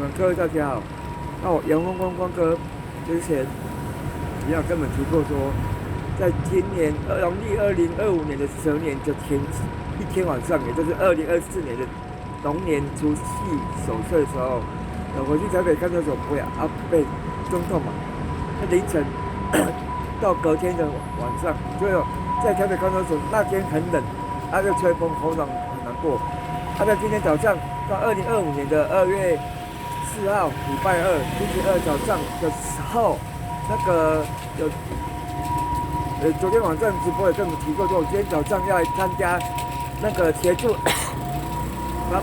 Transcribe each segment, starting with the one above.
们各位大家好。那我阳光哥之前也有跟你们提过说，在今年农历2025年的蛇年的一天晚上，也就是2024年的龙年除夕守岁的时候，我去台北看守所不会被中痛嘛，那凌晨到隔天的晚上，就有在台北看守所那天很冷，就吹风，喉咙很难过。在今天早上到2025年的2月4号，礼拜二，星期二早上的时候，那个昨天晚上直播也跟我们提过，说我今天早上要来参加那个协助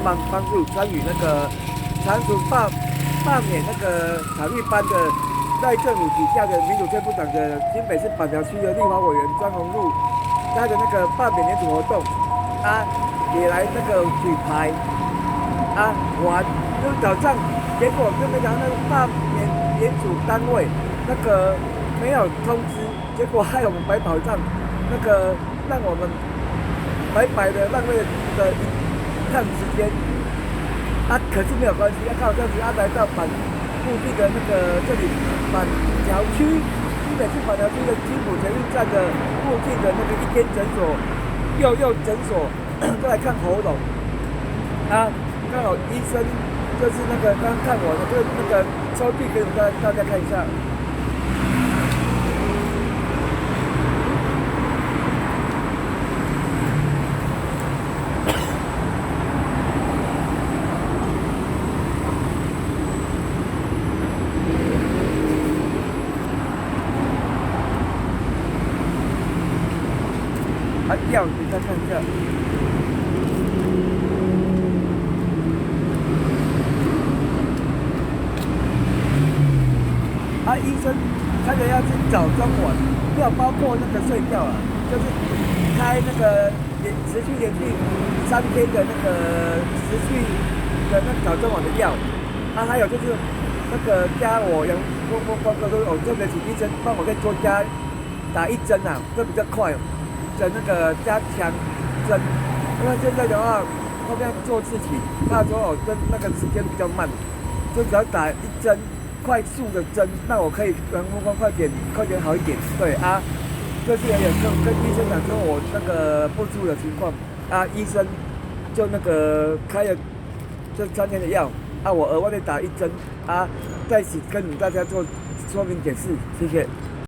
帮助参与那个铲除罢免那个法律班的赖政府底下的民主进步党的新北市板桥区的立法委员张宏禄，他的那个罢免联署活动也来那个举牌玩，就早上结果就没想到那个罢免联署单位那个没有通知，结果害我们白跑一趟，那个让我们白的浪费的一趟时间可是没有关系，靠这样子来到附近的那个这里板桥区，新北市板桥区的金埔捷运站的附近的那个一间诊所，幼诊所。过来看喉咙刚好医生就是那个刚看我的，就那个抽屉给我们大家看一下。药给大家看一下。医生开的药是早中晚，没有包括那个睡觉就是开那个持续连续3天的那个持续的那个早中晚的药。还有就是那个加我阳光哥说，我特别请医生帮我再多加打1针这比较快的那个加强针，因为现在的话后面做事情，他说针那个时间比较慢，就只要打1针。快速的针，那我可以快点好一点。对这次也有跟医生讲说我那个不舒服的情况医生就那个开了这3天的药我额外再打1针再跟大家做说明解释，谢谢。